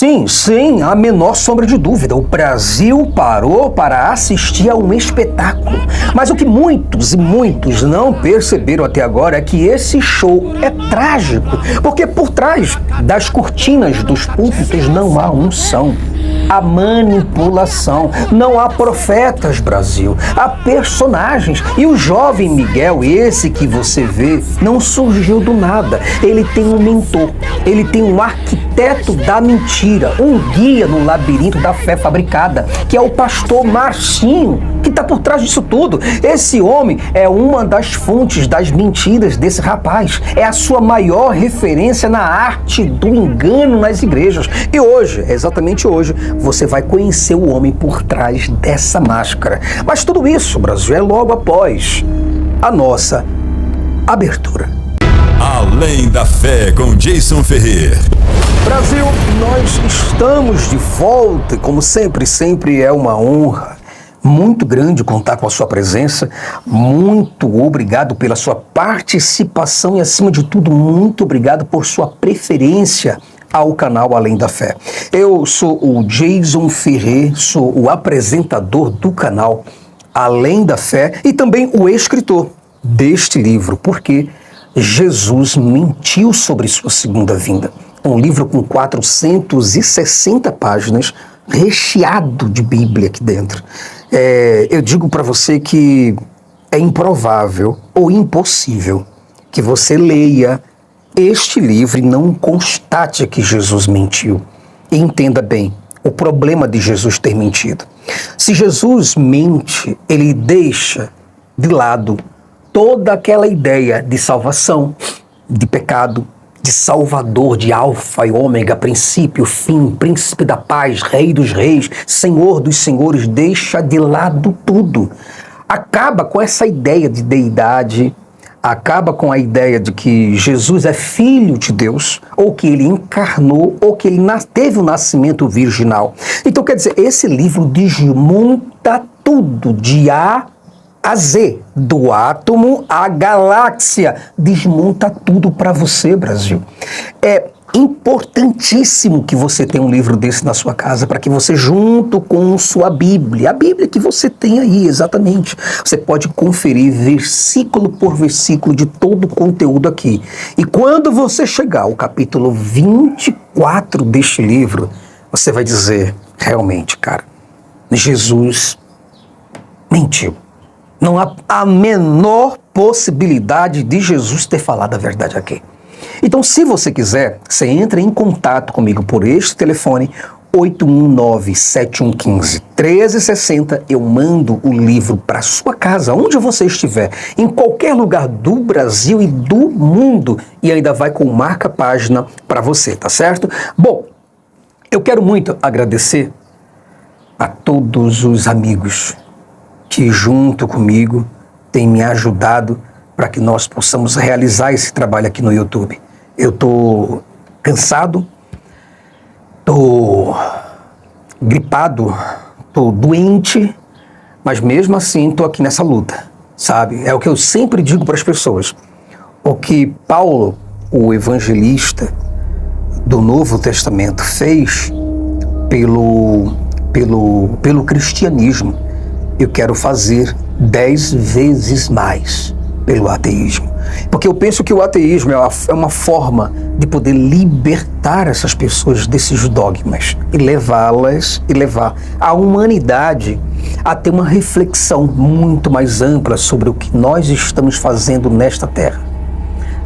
Sim, sem a menor sombra de dúvida. O Brasil parou para assistir a um espetáculo. Mas o que muitos e muitos não perceberam até agora é que esse show é trágico, porque por trás das cortinas dos púlpitos não há unção. Há manipulação, não há profetas, Brasil, há personagens. E o jovem Miguel, esse que você vê, não surgiu do nada. Ele tem um mentor, ele tem um arquiteto da mentira, um guia no labirinto da fé fabricada, que é o pastor Marcinho, que está por trás disso tudo. Esse homem é uma das fontes das mentiras desse rapaz. É a sua maior referência na arte do engano nas igrejas. E hoje, exatamente hoje, você vai conhecer o homem por trás dessa máscara. Mas tudo isso, Brasil, é logo após a nossa abertura. Além da Fé, com Jason Ferrer. Brasil, nós estamos de volta e, como sempre é uma honra muito grande contar com a sua presença. Muito obrigado pela sua participação e, acima de tudo, muito obrigado por sua preferência ao canal Além da Fé. Eu sou o Jason Ferrer, sou o apresentador do canal Além da Fé e também o escritor deste livro, Porque Jesus Mentiu sobre Sua Segunda Vinda. Um livro com 460 páginas, recheado de Bíblia aqui dentro. Eu digo para você que é improvável ou impossível que você leia este livro e não constate que Jesus mentiu. E entenda bem o problema de Jesus ter mentido. Se Jesus mente, ele deixa de lado toda aquela ideia de salvação, de pecado, de Salvador, de Alfa e Ômega, princípio, fim, príncipe da paz, rei dos reis, senhor dos senhores. Deixa de lado tudo. Acaba com essa ideia de deidade, acaba com a ideia de que Jesus é filho de Deus, ou que ele encarnou, ou que ele teve o nascimento virginal. Então, quer dizer, esse livro desmonta tudo, de A a Z, do átomo à galáxia, desmonta tudo para você, Brasil. É importantíssimo que você tenha um livro desse na sua casa, para que você, junto com sua Bíblia, a Bíblia que você tem aí, exatamente, você pode conferir versículo por versículo de todo o conteúdo aqui. E quando você chegar ao capítulo 24 deste livro, você vai dizer, realmente, cara, Jesus mentiu. Não há a menor possibilidade de Jesus ter falado a verdade aqui. Então, se você quiser, você entra em contato comigo por este telefone, 819-7115-1360. Eu mando o livro para sua casa, onde você estiver, em qualquer lugar do Brasil e do mundo, e ainda vai com marca-página para você, tá certo? Bom, eu quero muito agradecer a todos os amigos que junto comigo têm me ajudado para que nós possamos realizar esse trabalho aqui no YouTube. Eu estou cansado, estou gripado, estou doente, mas mesmo assim estou aqui nessa luta, sabe? É o que eu sempre digo para as pessoas. O que Paulo, o evangelista do Novo Testamento, fez pelo cristianismo, eu quero fazer 10 vezes mais pelo ateísmo. Porque eu penso que o ateísmo é uma forma de poder libertar essas pessoas desses dogmas e levar a humanidade a ter uma reflexão muito mais ampla sobre o que nós estamos fazendo nesta terra.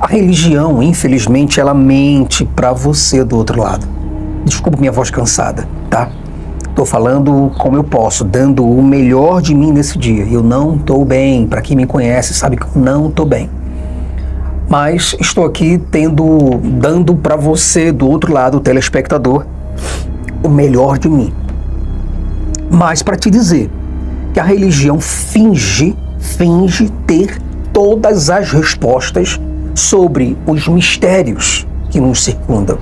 A religião, infelizmente, ela mente para você do outro lado. Desculpa minha voz cansada, tá? Estou falando como eu posso, dando o melhor de mim nesse dia. Eu não estou bem. Para quem me conhece, sabe que eu não estou bem. Mas estou aqui dando para você, do outro lado, o telespectador, o melhor de mim. Mas para te dizer que a religião finge ter todas as respostas sobre os mistérios que nos circundam.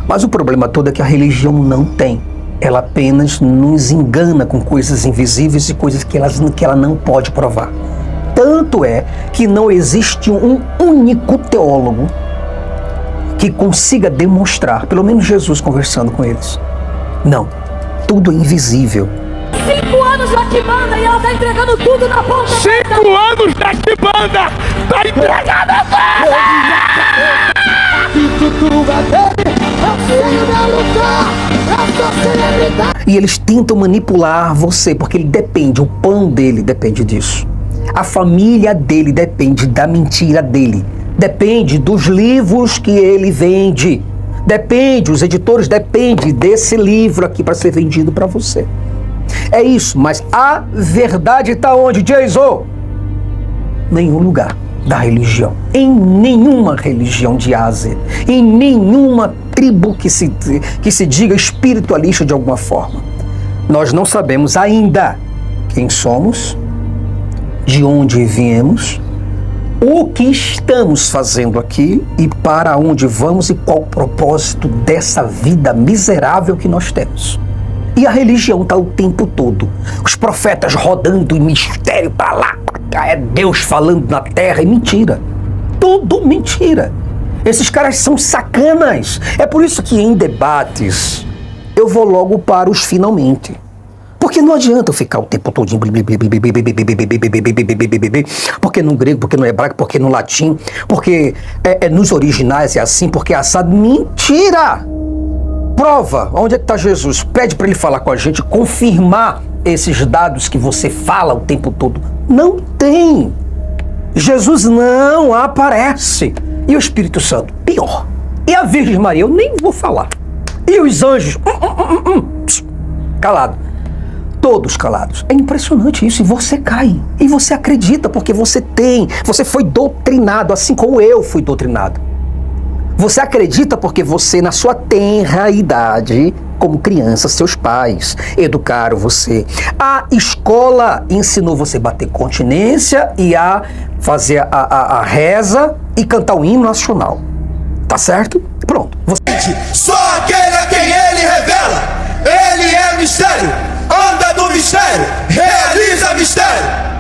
Mas o problema todo é que a religião não tem. Ela apenas nos engana com coisas invisíveis e coisas que ela não pode provar. Tanto é que não existe um único teólogo que consiga demonstrar, pelo menos Jesus conversando com eles. Não, tudo é invisível. 5 anos na Quibanda e ela está entregando tudo na ponta. 5 anos na Quibanda, tá entregando E eles tentam manipular você, porque ele depende, o pão dele depende disso. A família dele depende da mentira dele. Depende dos livros que ele vende. Depende, os editores dependem desse livro aqui para ser vendido para você. É isso, mas a verdade está onde, Jason? Nenhum lugar da religião. Em nenhuma religião de Ásia. Em nenhuma tribo que se diga espiritualista de alguma forma. Nós não sabemos ainda quem somos, de onde viemos, o que estamos fazendo aqui e para onde vamos e qual o propósito dessa vida miserável que nós temos. E a religião está o tempo todo. Os profetas rodando em mistério para lá, para cá, é Deus falando na terra, é mentira. Tudo mentira. Esses caras são sacanas. É por isso que em debates eu vou logo para os finalmente. Porque não adianta eu ficar o tempo todo porque no grego, porque no hebraico, porque no latim, porque nos originais é assim, porque é assado. Mentira! Prova, onde é que está Jesus? Pede para ele falar com a gente, confirmar esses dados que você fala o tempo todo. Não tem. Jesus não aparece. E o Espírito Santo? Pior. E a Virgem Maria? Eu nem vou falar. E os anjos? Calado. Todos calados. É impressionante isso. E você cai. E você acredita porque você foi doutrinado, assim como eu fui doutrinado. Você acredita porque você, na sua tenra idade, como criança, seus pais educaram você. A escola ensinou você a bater continência e a fazer a reza e cantar o hino nacional. Tá certo? Pronto. Só aquele a quem ele revela. Ele é mistério. Anda no mistério. Realiza mistério.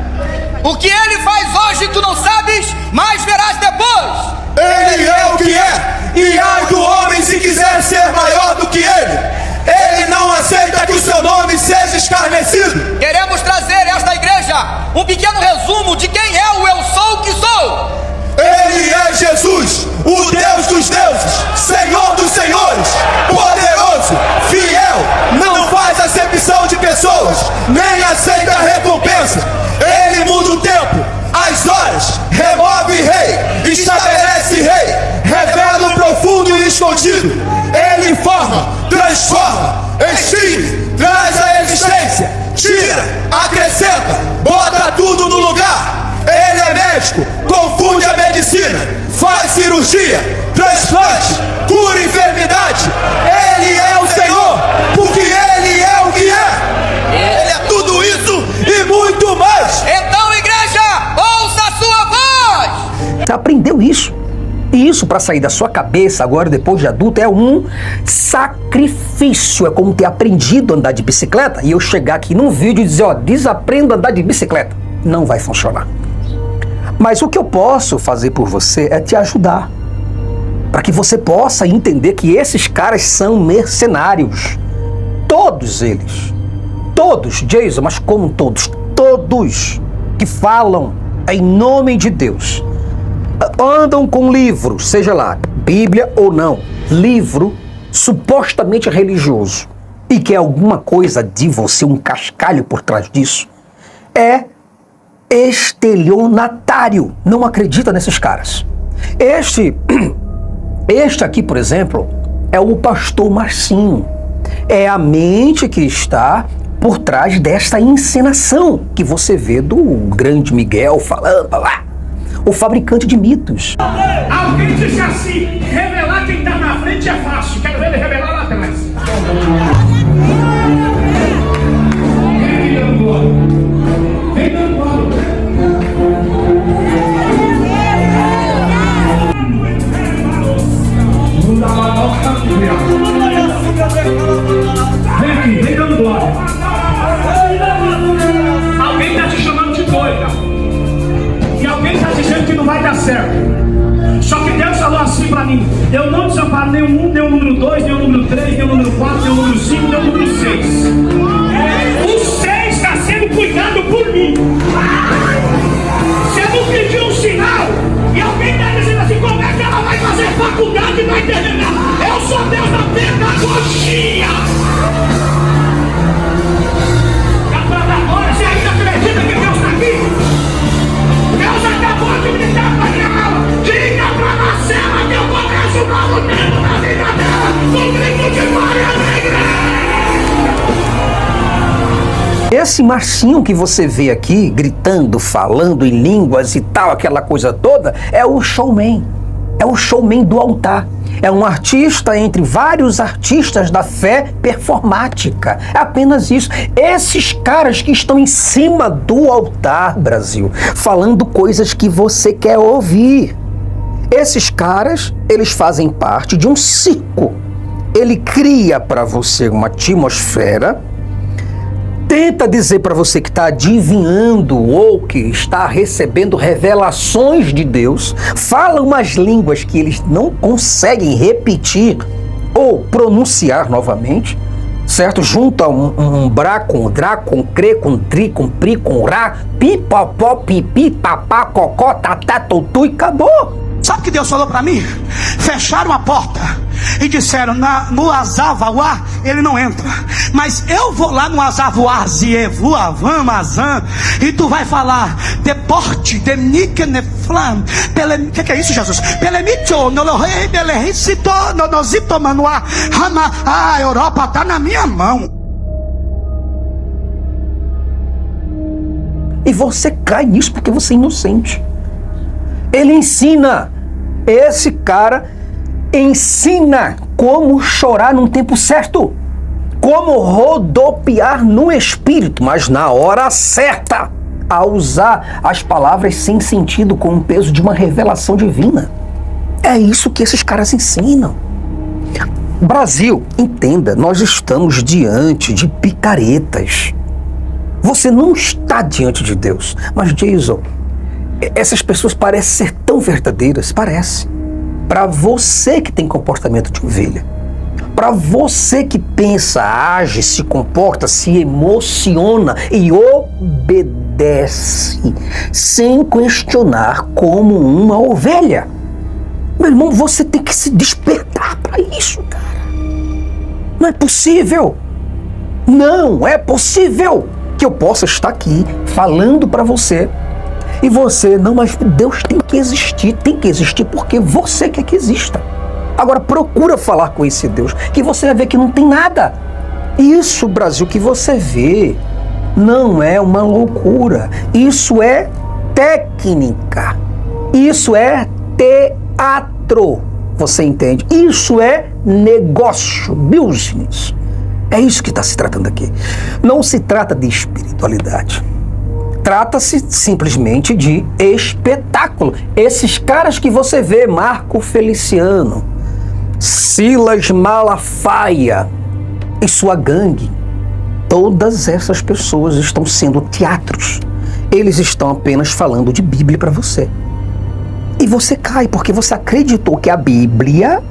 O que ele faz hoje tu não sabes, mas verás depois. Ele é o que é, e ai do homem se quiser ser maior do que ele. Ele não aceita que o seu nome seja escarnecido. Queremos trazer a esta igreja um pequeno resumo de quem é o eu sou o que sou. Ele é Jesus, o Deus dos deuses, Senhor dos senhores, poderoso, fiel, não faz acepção de pessoas, nem aceita recompensa. Ele muda o tempo, as horas, remove rei, estabelece rei, revela o profundo e escondido. Ele forma, transforma, extingue, traz a existência, tira, acrescenta, bota tudo no lugar. Ele é médico, confunde a medicina, faz cirurgia, transplante, cura enfermidade. Ele é o Senhor, porque Ele é o que é. Ele é tudo isso e muito mais. Então, igreja, ouça a sua voz. Você aprendeu isso. E isso, para sair da sua cabeça agora, depois de adulto, é um sacrifício. É como ter aprendido a andar de bicicleta e eu chegar aqui num vídeo e dizer, ó, desaprenda a andar de bicicleta. Não vai funcionar. Mas o que eu posso fazer por você é te ajudar. Para que você possa entender que esses caras são mercenários. Todos eles. Todos, Jason, mas como todos? Todos que falam em nome de Deus. Andam com livros, seja lá, Bíblia ou não, livro supostamente religioso, e que é alguma coisa de você, um cascalho por trás disso, é estelionatário. Não acredita nesses caras. Este aqui, por exemplo, é o pastor Marcinho. É a mente que está por trás desta encenação que você vê do grande Miguel falando lá. O fabricante de mitos. Alguém disse assim: revelar quem está na frente é fácil, quero ver ele revelar lá atrás. Vem dando bola. Vem dando bola. Vem aqui, vem dando bola. Alguém está te chamando de doida. E alguém está dizendo que não vai dar certo. Só que Deus falou assim pra mim: eu não Esse machinho que você vê aqui, gritando, falando em línguas e tal, aquela coisa toda, é o showman. É o showman do altar. É um artista entre vários artistas da fé performática. É apenas isso. Esses caras que estão em cima do altar, Brasil, falando coisas que você quer ouvir. Esses caras, eles fazem parte de um circo. Ele cria para você uma atmosfera, tenta dizer para você que está adivinhando ou que está recebendo revelações de Deus, fala umas línguas que eles não conseguem repetir ou pronunciar novamente, certo? Junta um brá com drá, com crê, com tri, com pri, com rá, pi, popó, pipi, papá, cocó, tatá, tutu e acabou. Sabe o que Deus falou para mim? Fecharam a porta e disseram, no Azavauá ele não entra, mas eu vou lá no Azavauá, Zievu, Avam, Azam, e tu vai falar, deporte, demnikeneflam, o que é isso, Jesus? Pelemitio, nolorei, belericito, nonozito, manuá, rama, a Europa tá na minha mão. E você cai nisso porque você é inocente. Ele ensina, esse cara ensina como chorar num tempo certo, como rodopiar no espírito, mas na hora certa, a usar as palavras sem sentido com o peso de uma revelação divina. É isso que esses caras ensinam. Brasil, entenda, nós estamos diante de picaretas. Você não está diante de Deus, mas Jason, essas pessoas parecem ser tão verdadeiras, parece. Para você que tem comportamento de ovelha, para você que pensa, age, se comporta, se emociona e obedece, sem questionar como uma ovelha. Meu irmão, você tem que se despertar para isso, cara. Não é possível. Não é possível que eu possa estar aqui falando para você e você, não, mas Deus tem que existir porque você quer que exista. Agora procura falar com esse Deus, que você vai ver que não tem nada. Isso, Brasil, que você vê, não é uma loucura. Isso é técnica. Isso é teatro. Você entende? Isso é negócio, business. É isso que está se tratando aqui. Não se trata de espiritualidade. Trata-se simplesmente de espetáculo. Esses caras que você vê, Marco Feliciano, Silas Malafaia e sua gangue, todas essas pessoas estão sendo teatros. Eles estão apenas falando de Bíblia para você. E você cai porque você acreditou que a Bíblia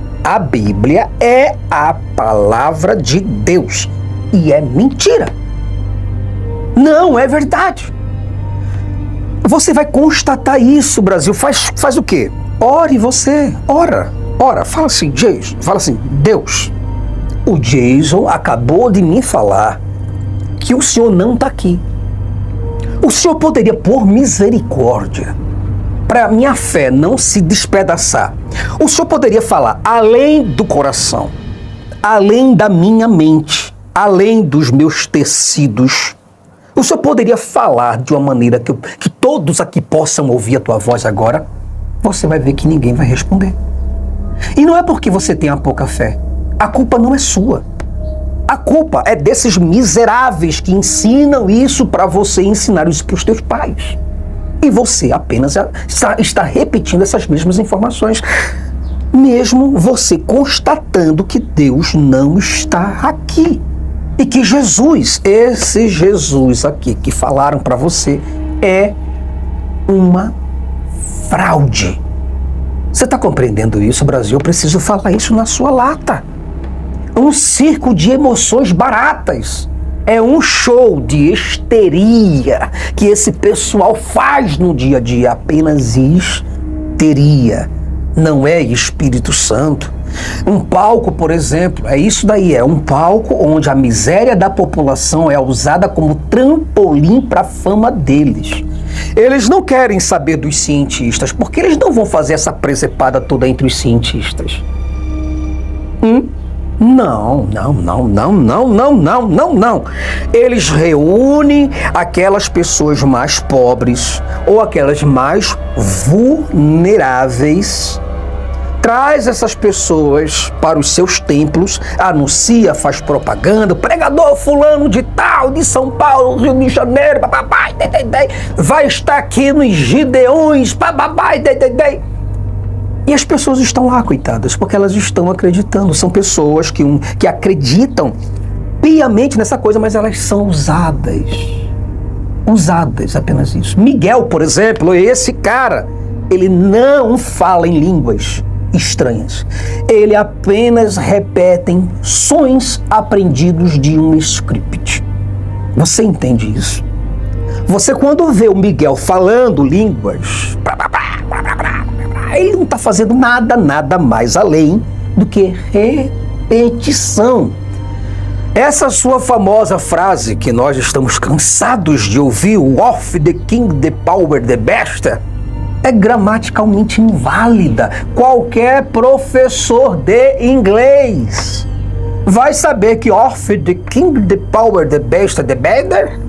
é a palavra de Deus. E é mentira. Não é verdade. Você vai constatar isso, Brasil. Faz o quê? Ore você. Ora. Fala assim, Jason. Fala assim, Deus. O Jason acabou de me falar que o Senhor não está aqui. O Senhor poderia, por misericórdia, para minha fé não se despedaçar, o Senhor poderia falar além do coração, além da minha mente, além dos meus tecidos. O Senhor poderia falar de uma maneira que todos aqui possam ouvir a tua voz agora. Você vai ver que ninguém vai responder. E não é porque você tem pouca fé. A culpa não é sua. A culpa é desses miseráveis que ensinam isso para você e ensinaram isso para os teus pais. E você apenas está repetindo essas mesmas informações, mesmo você constatando que Deus não está aqui. E que Jesus, esse Jesus aqui que falaram para você, é uma fraude. Você está compreendendo isso, Brasil? Eu preciso falar isso na sua lata. Um circo de emoções baratas. É um show de histeria que esse pessoal faz no dia a dia. Apenas histeria. Não é Espírito Santo. Um palco, por exemplo, é isso daí. É um palco onde a miséria da população é usada como trampolim para a fama deles. Eles não querem saber dos cientistas, porque eles não vão fazer essa presepada toda entre os cientistas. Não. Eles reúnem aquelas pessoas mais pobres ou aquelas mais vulneráveis, traz essas pessoas para os seus templos, anuncia, faz propaganda, pregador fulano de tal, de São Paulo, Rio de Janeiro, papai, vai estar aqui nos Gideões, papai, e as pessoas estão lá, coitadas, porque elas estão acreditando. São pessoas que acreditam piamente nessa coisa, mas elas são usadas. Usadas, apenas isso. Miguel, por exemplo, esse cara, ele não fala em línguas estranhas. Ele apenas repete sons aprendidos de um script. Você entende isso? Você, quando vê o Miguel falando línguas, ele não está fazendo nada mais além do que repetição. Essa sua famosa frase que nós estamos cansados de ouvir, of the king, the power, the best, é gramaticalmente inválida. Qualquer professor de inglês vai saber que of the king, the power, the best, the better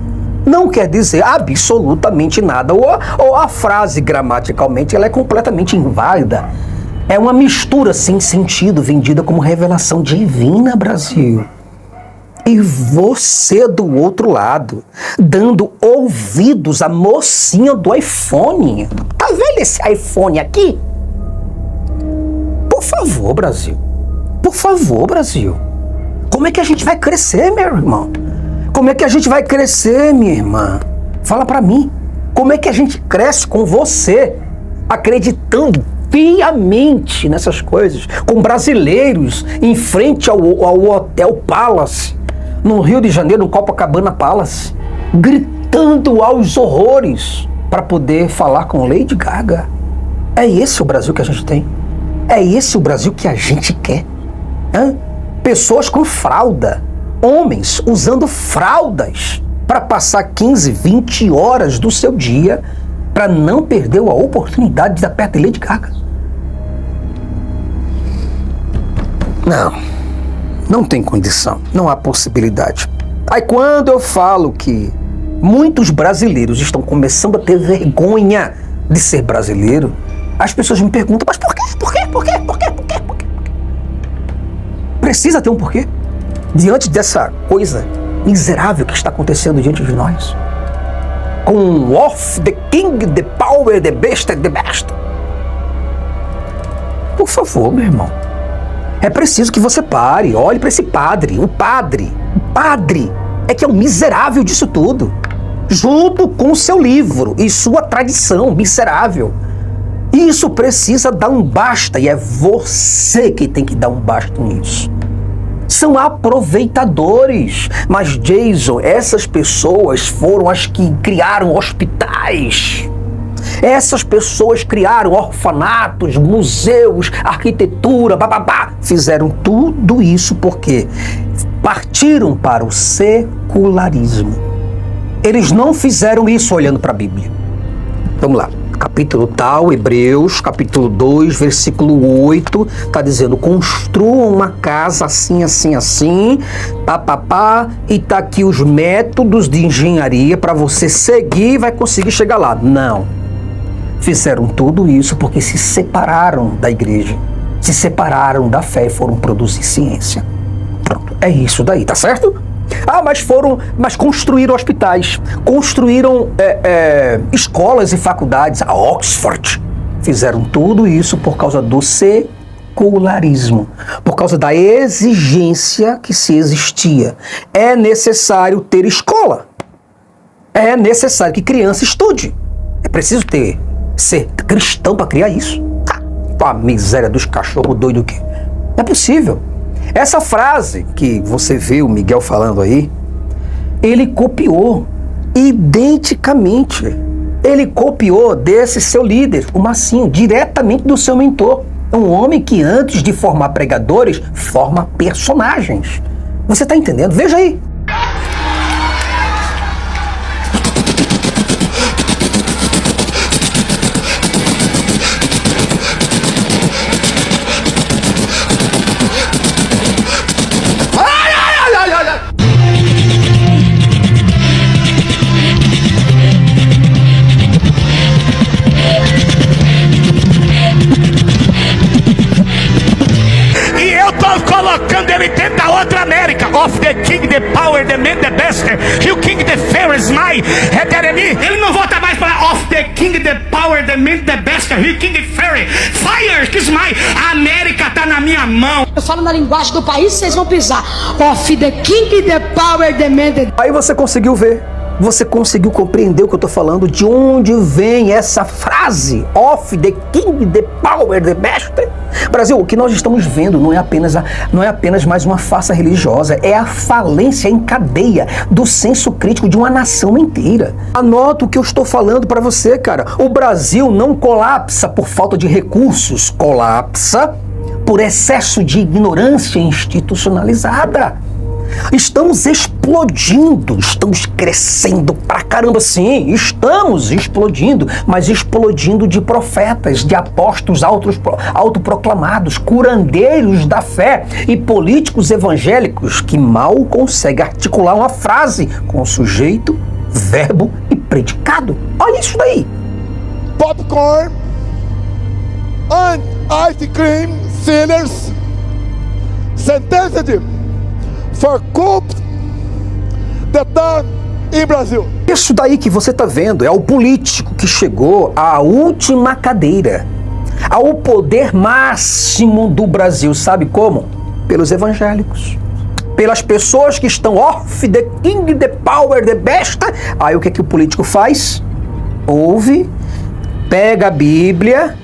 não quer dizer absolutamente nada, ou a frase gramaticalmente ela é completamente inválida. É uma mistura sem sentido, vendida como revelação divina, Brasil. E você do outro lado, dando ouvidos à mocinha do iPhone. Tá vendo esse iPhone aqui? Por favor, Brasil. Por favor, Brasil. Como é que a gente vai crescer, meu irmão? Como é que a gente vai crescer, minha irmã? Fala pra mim. Como é que a gente cresce com você, acreditando piamente nessas coisas, com brasileiros em frente ao Hotel Palace, no Rio de Janeiro, no Copacabana Palace, gritando aos horrores para poder falar com Lady Gaga? É esse o Brasil que a gente tem? É esse o Brasil que a gente quer? Hã? Pessoas com fralda, homens usando fraldas para passar 15, 20 horas do seu dia para não perder a oportunidade de dar perto de Lady Gaga. Não tem condição, não há possibilidade. Aí quando eu falo que muitos brasileiros estão começando a ter vergonha de ser brasileiro, as pessoas me perguntam, mas por quê? Por quê? Precisa ter um porquê? Diante dessa coisa miserável que está acontecendo diante de nós, com of the king, the power, the best, the best. Por favor, meu irmão, é preciso que você pare, olhe para esse padre. O padre é que é o miserável disso tudo, junto com o seu livro e sua tradição miserável. Isso precisa dar um basta, e é você que tem que dar um basta nisso. São aproveitadores. Mas, Jason, essas pessoas foram as que criaram hospitais. Essas pessoas criaram orfanatos, museus, arquitetura, Fizeram tudo isso porque partiram para o secularismo. Eles não fizeram isso olhando para a Bíblia. Vamos lá. Capítulo tal, Hebreus, capítulo 2, versículo 8, está dizendo, construam uma casa assim, e tá aqui os métodos de engenharia para você seguir e vai conseguir chegar lá. Não. Fizeram tudo isso porque se separaram da igreja, se separaram da fé e foram produzir ciência. Pronto, é isso daí, tá certo? Mas construíram hospitais, construíram escolas e faculdades, a Oxford. Fizeram tudo isso por causa do secularismo, por causa da exigência que se existia. É necessário ter escola, é necessário que criança estude, é preciso ser cristão para criar isso. A miséria dos cachorros doidos que é possível. Essa frase que você vê o Miguel falando aí, ele copiou identicamente. Ele copiou desse seu líder, o Massinho, diretamente do seu mentor. É um homem que antes de formar pregadores, forma personagens. Você está entendendo? Veja aí. of the king, the power, the man, the best. You king, the fair is my. Ele não volta mais para of the king, the power, the man, the best. You king, fair. Fire is my. A América tá na minha mão. Eu falo na linguagem do país, vocês vão pisar. Of the king, the power, the man, the... Aí você conseguiu ver, você conseguiu compreender o que eu tô falando, de onde vem essa frase, of the king, the power, the best. Brasil, o que nós estamos vendo não é apenas mais uma farsa religiosa, é a falência em cadeia do senso crítico de uma nação inteira. Anota o que eu estou falando para você, cara. O Brasil não colapsa por falta de recursos, colapsa por excesso de ignorância institucionalizada. Estamos explodindo, estamos crescendo pra caramba, sim, estamos explodindo, mas explodindo de profetas, de apóstolos autoproclamados, curandeiros da fé e políticos evangélicos que mal conseguem articular uma frase com sujeito, verbo e predicado. Olha isso daí. Popcorn and ice cream sellers sentenced for coup d'etat em Brasil. Isso daí que você está vendo é o político que chegou à última cadeira, ao poder máximo do Brasil. Sabe como? Pelos evangélicos. Pelas pessoas que estão off the king, the power, the best. Aí o que é que o político faz? Ouve, pega a Bíblia,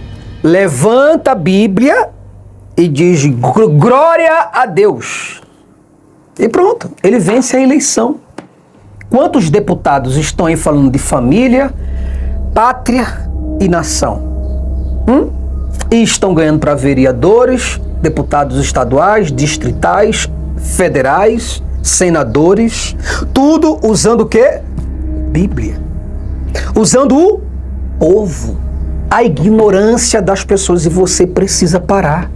levanta a Bíblia e diz glória a Deus. E pronto, ele vence a eleição. Quantos deputados estão aí falando de família, pátria e nação? E estão ganhando para vereadores, deputados estaduais, distritais, federais, senadores, tudo usando o quê? Bíblia. Usando o povo, a ignorância das pessoas, e você precisa parar.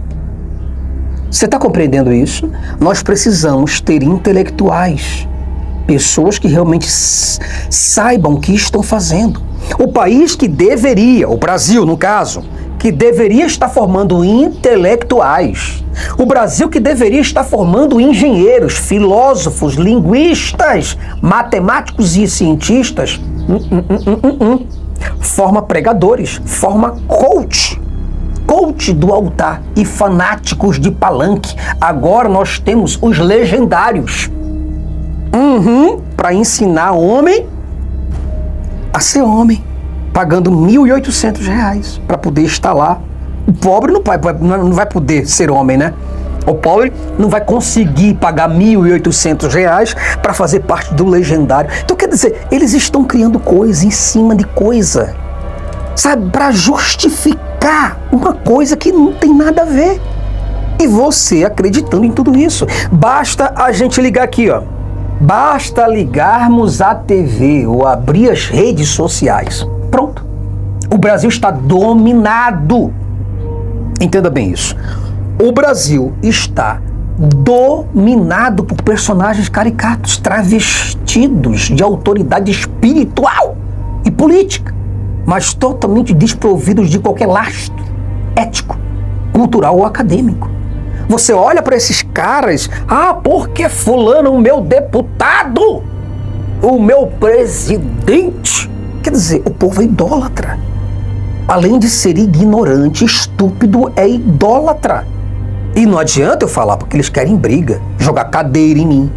Você está compreendendo isso? Nós precisamos ter intelectuais, pessoas que realmente saibam o que estão fazendo. O país que deveria, o Brasil no caso, que deveria estar formando intelectuais. O Brasil que deveria estar formando engenheiros, filósofos, linguistas, matemáticos e cientistas. Forma pregadores, forma coach do altar e fanáticos de palanque. Agora nós temos os legendários. Para ensinar homem a ser homem, pagando R$1.800 para poder estar lá. O pobre não vai poder ser homem, né? O pobre não vai conseguir pagar R$1.800 para fazer parte do legendário. Então, quer dizer, eles estão criando coisa em cima de coisa, sabe? Para justificar uma coisa que não tem nada a ver. E você acreditando em tudo isso. Basta a gente ligar aqui, ó. Basta ligarmos a TV ou abrir as redes sociais. Pronto. O Brasil está dominado. Entenda bem isso. O Brasil está dominado por personagens caricatos, travestidos de autoridade espiritual e política, mas totalmente desprovidos de qualquer lastro ético, cultural ou acadêmico. Você olha para esses caras, porque fulano, o meu deputado, o meu presidente. Quer dizer, o povo é idólatra. Além de ser ignorante, estúpido, é idólatra. E não adianta eu falar, porque eles querem briga, jogar cadeira em mim,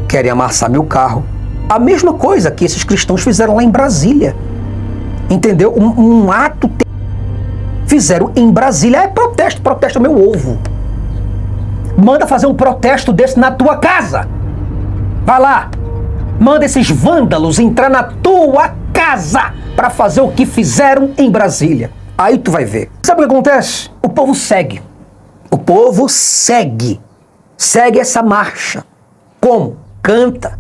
querem amassar meu carro. A mesma coisa que esses cristãos fizeram lá em Brasília. Entendeu? Um ato fizeram em Brasília. Protesta meu ovo. Manda fazer um protesto desse na tua casa. Vai lá. Manda esses vândalos entrar na tua casa para fazer o que fizeram em Brasília. Aí tu vai ver. Sabe o que acontece? O povo segue. O povo segue. Segue essa marcha. Como? Canta,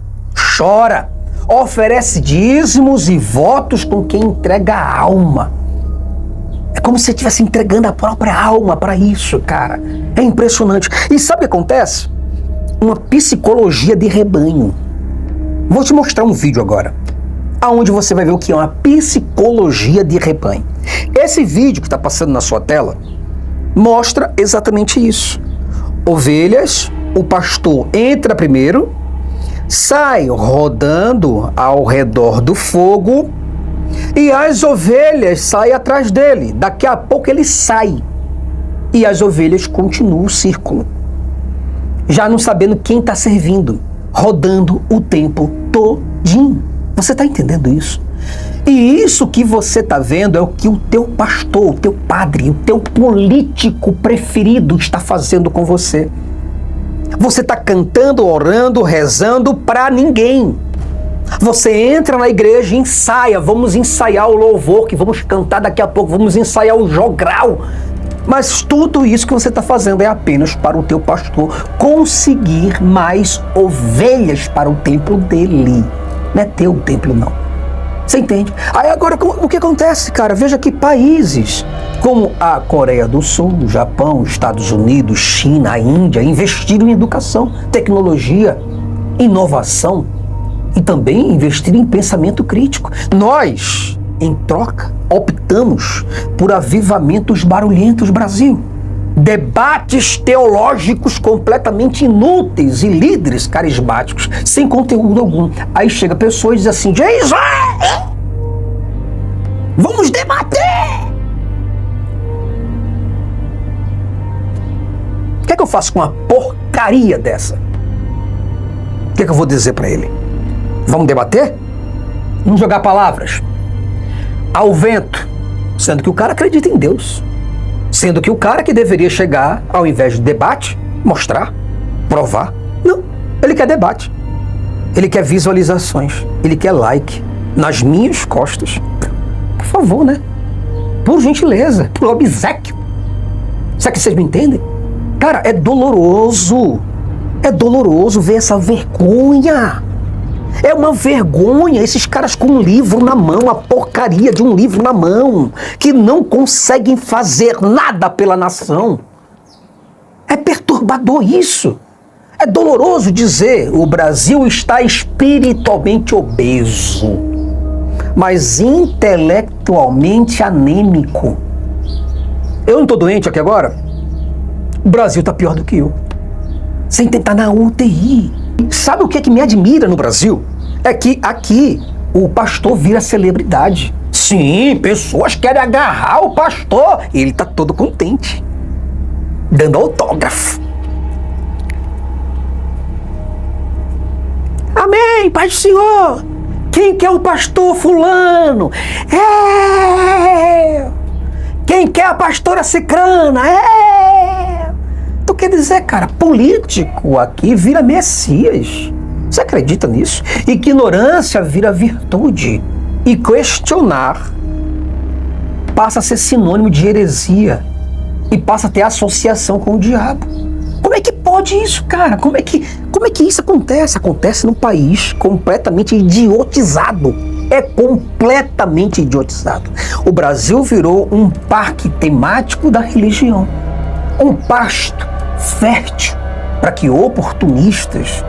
chora, oferece dízimos e votos com quem entrega a alma. É como se estivesse entregando a própria alma para isso, cara. É impressionante. E sabe o que acontece? Uma psicologia de rebanho. Vou te mostrar um vídeo agora, aonde você vai ver o que é uma psicologia de rebanho. Esse vídeo que está passando na sua tela mostra exatamente isso. Ovelhas o pastor entra primeiro, sai rodando ao redor do fogo e as ovelhas saem atrás dele. Daqui a pouco ele sai e as ovelhas continuam o círculo, já não sabendo quem está servindo, rodando o tempo todinho. Você está entendendo isso? E isso que você está vendo é o que o teu pastor, o teu padre, o teu político preferido está fazendo com você. Você está cantando, orando, rezando para ninguém. Você entra na igreja e ensaia, vamos ensaiar o louvor que vamos cantar daqui a pouco, vamos ensaiar o jogral. Mas tudo isso que você está fazendo é apenas para o teu pastor conseguir mais ovelhas para o templo dele. Não é teu templo, não. Você entende? Aí agora, o que acontece, cara? Veja que países como a Coreia do Sul, o Japão, Estados Unidos, China, a Índia, investiram em educação, tecnologia, inovação e também investiram em pensamento crítico. Nós, em troca, optamos por avivamentos barulhentos, Brasil. Debates teológicos completamente inúteis e líderes carismáticos sem conteúdo algum. Aí chega pessoas e diz assim: Jason, vamos debater! O que é que eu faço com uma porcaria dessa? O que é que eu vou dizer para ele? Vamos debater? Vamos jogar palavras ao vento, sendo que o cara acredita em Deus. Sendo que o cara que deveria chegar, ao invés de debate, mostrar, provar, não, ele quer debate. Ele quer visualizações, ele quer like nas minhas costas. Por favor, né? Por gentileza, por obséquio. Será que vocês me entendem? Cara, é doloroso ver essa vergonha. É uma vergonha esses caras com um livro na mão, a porcaria de um livro na mão, que não conseguem fazer nada pela nação. É perturbador isso. É doloroso dizer: o Brasil está espiritualmente obeso, mas intelectualmente anêmico. Eu não estou doente aqui agora? O Brasil está pior do que eu. Sem tentar na UTI. Sabe o que é que me admira no Brasil? É que aqui o pastor vira celebridade. Sim, pessoas querem agarrar o pastor. Ele tá todo contente, dando autógrafo. Amém, Pai do Senhor. Quem quer o pastor fulano? É. Quem quer a pastora cicrana? É. Tu quer dizer, cara, político aqui vira Messias. Você acredita nisso? Ignorância vira virtude. E questionar passa a ser sinônimo de heresia. E passa a ter associação com o diabo. Como é que pode isso, cara? Como é que isso acontece? Acontece num país completamente idiotizado. É completamente idiotizado. O Brasil virou um parque temático da religião. Um pasto fértil para que oportunistas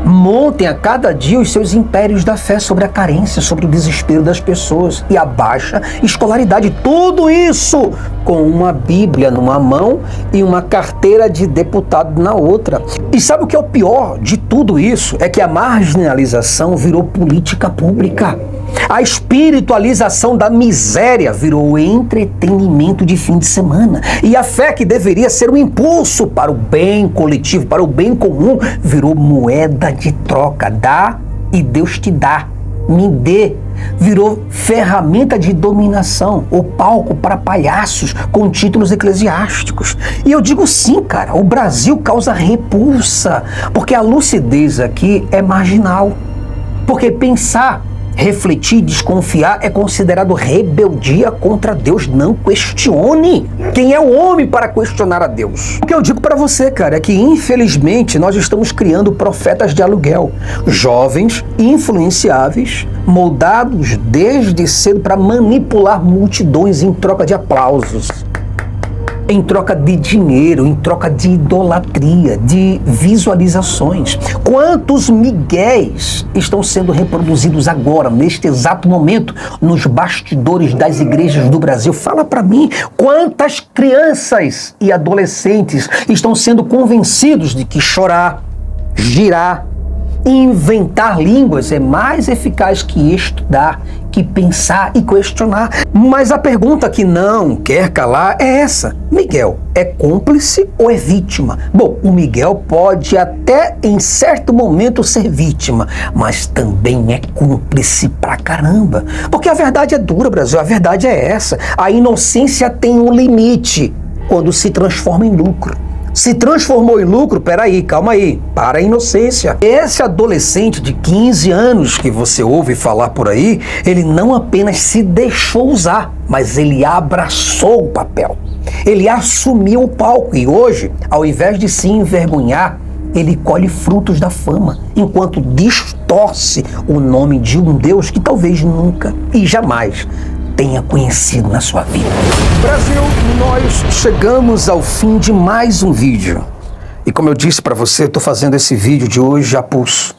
montem a cada dia os seus impérios da fé sobre a carência, sobre o desespero das pessoas e a baixa escolaridade. Tudo isso com uma Bíblia numa mão e uma carteira de deputado na outra. E sabe o que é o pior de tudo isso? É que a marginalização virou política pública. A espiritualização da miséria virou entretenimento de fim de semana. E a fé, que deveria ser um impulso para o bem coletivo, para o bem comum, virou moeda de troca. Dá e Deus te dá. Me dê. Virou ferramenta de dominação, o palco para palhaços com títulos eclesiásticos. E eu digo sim, cara, o Brasil causa repulsa, porque a lucidez aqui é marginal. Porque pensar, refletir, desconfiar é considerado rebeldia contra Deus. Não questione. Quem é o homem para questionar a Deus? O que eu digo para você, cara, é que infelizmente nós estamos criando profetas de aluguel, jovens, influenciáveis, moldados desde cedo para manipular multidões em troca de aplausos, em troca de dinheiro, em troca de idolatria, de visualizações. Quantos miguéis estão sendo reproduzidos agora, neste exato momento, nos bastidores das igrejas do Brasil? Fala para mim, quantas crianças e adolescentes estão sendo convencidos de que chorar, girar, inventar línguas é mais eficaz que estudar, que pensar e questionar. Mas a pergunta que não quer calar é essa: Miguel é cúmplice ou é vítima? Bom, o Miguel pode até em certo momento ser vítima, mas também é cúmplice pra caramba. Porque a verdade é dura, Brasil, a verdade é essa. A inocência tem um limite quando se transforma em lucro. Se transformou em lucro, peraí, calma aí, para a inocência. Esse adolescente de 15 anos que você ouve falar por aí, ele não apenas se deixou usar, mas ele abraçou o papel. Ele assumiu o palco e hoje, ao invés de se envergonhar, ele colhe frutos da fama, enquanto distorce o nome de um Deus que talvez nunca e jamais tenha conhecido na sua vida. Brasil, nós chegamos ao fim de mais um vídeo. E como eu disse para você, eu estou fazendo esse vídeo de hoje a pulso.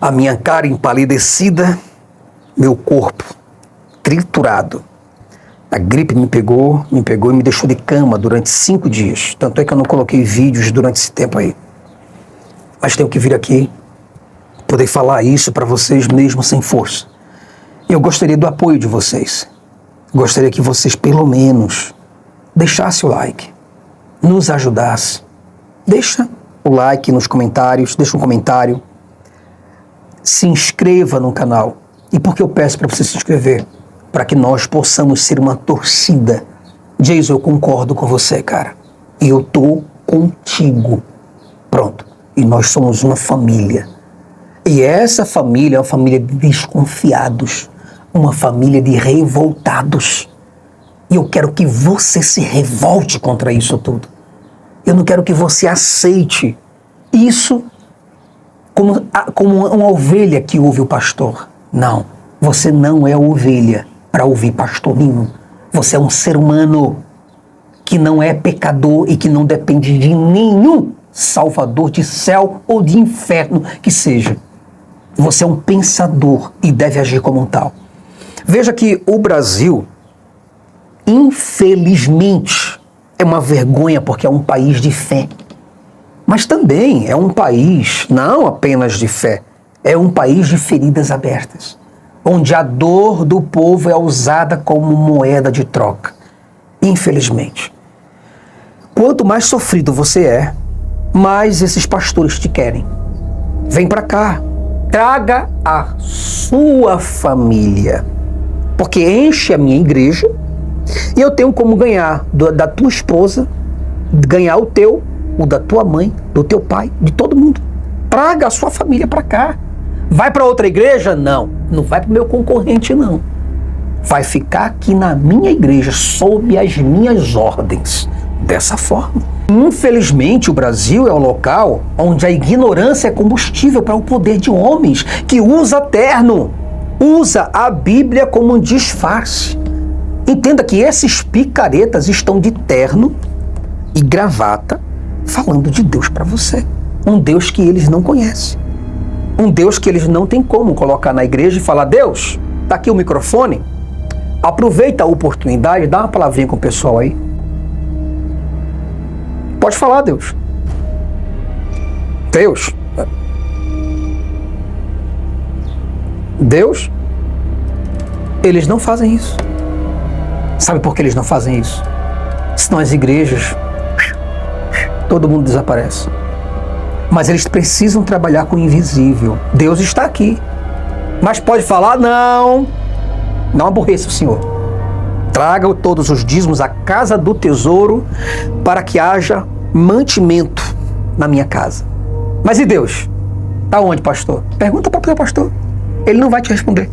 A minha cara empalidecida, meu corpo triturado. A gripe me pegou e me deixou de cama durante 5 dias. Tanto é que eu não coloquei vídeos durante esse tempo aí. Mas tenho que vir aqui, poder falar isso para vocês mesmo sem força. Eu gostaria do apoio de vocês. Gostaria que vocês, pelo menos, deixassem o like, nos ajudassem. Deixa o like nos comentários, deixa um comentário. Se inscreva no canal. E por que eu peço para você se inscrever? Para que nós possamos ser uma torcida. Jason, eu concordo com você, cara. E eu tô contigo. Pronto. E nós somos uma família. E essa família é uma família de desconfiados. Uma família de revoltados. E eu quero que você se revolte contra isso tudo. Eu não quero que você aceite isso como uma ovelha que ouve o pastor. Não, você não é ovelha para ouvir pastor nenhum. Você é um ser humano que não é pecador e que não depende de nenhum salvador de céu ou de inferno que seja. Você é um pensador e deve agir como um tal. Veja que o Brasil, infelizmente, é uma vergonha porque é um país de fé. Mas também é um país não apenas de fé, é um país de feridas abertas, onde a dor do povo é usada como moeda de troca. Infelizmente. Quanto mais sofrido você é, mais esses pastores te querem. Vem pra cá, traga a sua família. Porque enche a minha igreja e eu tenho como ganhar da tua esposa, ganhar o teu, o da tua mãe, do teu pai, de todo mundo. Traga a sua família para cá. Vai para outra igreja? Não. Não vai para o meu concorrente, não. Vai ficar aqui na minha igreja, sob as minhas ordens. Dessa forma. Infelizmente, o Brasil é um local onde a ignorância é combustível para o poder de homens que usa terno. Usa a Bíblia como um disfarce. Entenda que esses picaretas estão de terno e gravata falando de Deus para você. Um Deus que eles não conhecem. Um Deus que eles não têm como colocar na igreja e falar: Deus, tá aqui o microfone, aproveita a oportunidade, dá uma palavrinha com o pessoal aí. Pode falar, Deus. Deus, eles não fazem isso. Sabe por que eles não fazem isso? Senão as igrejas, todo mundo desaparece. Mas eles precisam trabalhar com o invisível. Deus está aqui. Mas pode falar? Não. Não aborreça o Senhor. Traga todos os dízimos à casa do tesouro para que haja mantimento na minha casa. Mas e Deus? Está onde, pastor? Pergunta para o seu pastor. Ele não vai te responder.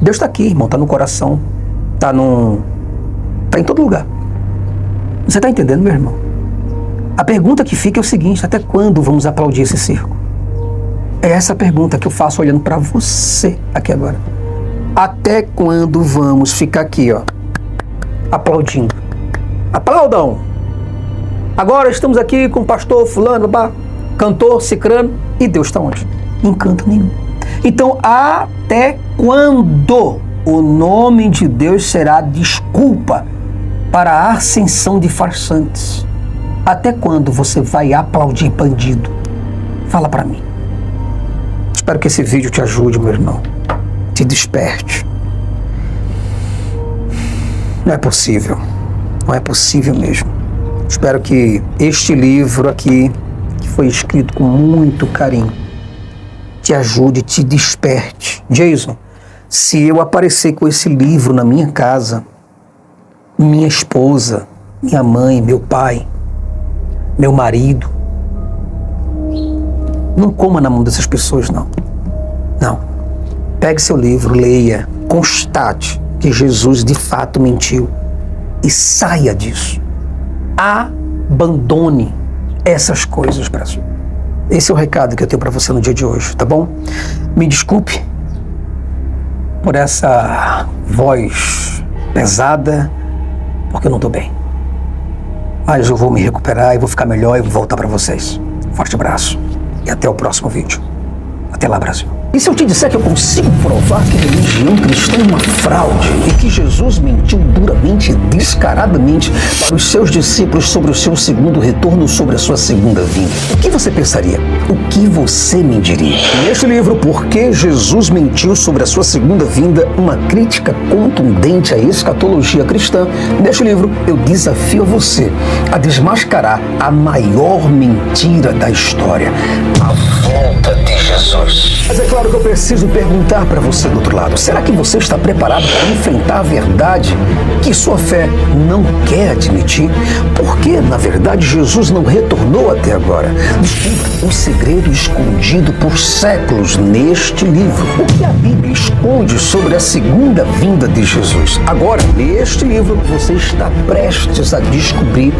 Deus está aqui, irmão. Está no coração. Está em todo lugar. Você está entendendo, meu irmão? A pergunta que fica é o seguinte: até quando vamos aplaudir esse circo? É essa a pergunta que eu faço olhando para você aqui agora. Até quando vamos ficar aqui, ó, aplaudindo? Aplaudam! Agora estamos aqui com o pastor fulano, cantor, cicrano, e Deus está onde? Em canto nenhum. Então, até quando o nome de Deus será desculpa para a ascensão de farsantes? Até quando você vai aplaudir bandido? Fala para mim. Espero que esse vídeo te ajude, meu irmão. Te desperte. Não é possível. Não é possível mesmo. Espero que este livro aqui, que foi escrito com muito carinho, te ajude, te desperte. Jason, se eu aparecer com esse livro na minha casa, minha esposa, minha mãe, meu pai, meu marido, não coma na mão dessas pessoas, não. Não. Pegue seu livro, leia, constate que Jesus de fato mentiu e saia disso. Abandone essas coisas, Brasil. Esse é o recado que eu tenho para você no dia de hoje, tá bom? Me desculpe por essa voz pesada, porque eu não tô bem. Mas eu vou me recuperar e vou ficar melhor e vou voltar para vocês. Forte abraço e até o próximo vídeo. Até lá, Brasil. E se eu te disser que eu consigo provar que a religião cristã é uma fraude e que Jesus mentiu duramente e descaradamente para os seus discípulos sobre o seu segundo retorno, sobre a sua segunda vinda? O que você pensaria? O que você me diria? Neste livro, Por que Jesus mentiu sobre a sua segunda vinda? Uma crítica contundente à escatologia cristã. Neste livro, eu desafio você a desmascarar a maior mentira da história: a volta de Jesus. Mas é claro que eu preciso perguntar para você do outro lado: será que você está preparado para enfrentar a verdade que sua fé não quer admitir? Por que, na verdade, Jesus não retornou até agora? Descubra um segredo escondido por séculos neste livro. O que a Bíblia esconde sobre a segunda vinda de Jesus? Agora, neste livro, você está prestes a descobrir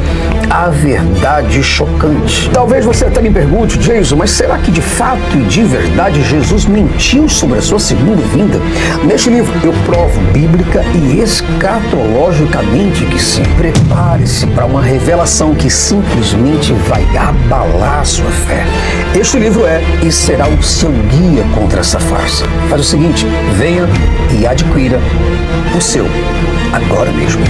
a verdade chocante. Talvez você até me pergunte: Jason, mas será que de fato e de verdade Jesus mentiu sobre a sua segunda vinda? Neste livro eu provo bíblica e escatologicamente que sim. Prepare-se para uma revelação que simplesmente vai abalar a sua fé. Este livro é e será o seu guia contra essa farsa. Faz o seguinte: venha e adquira o seu agora mesmo.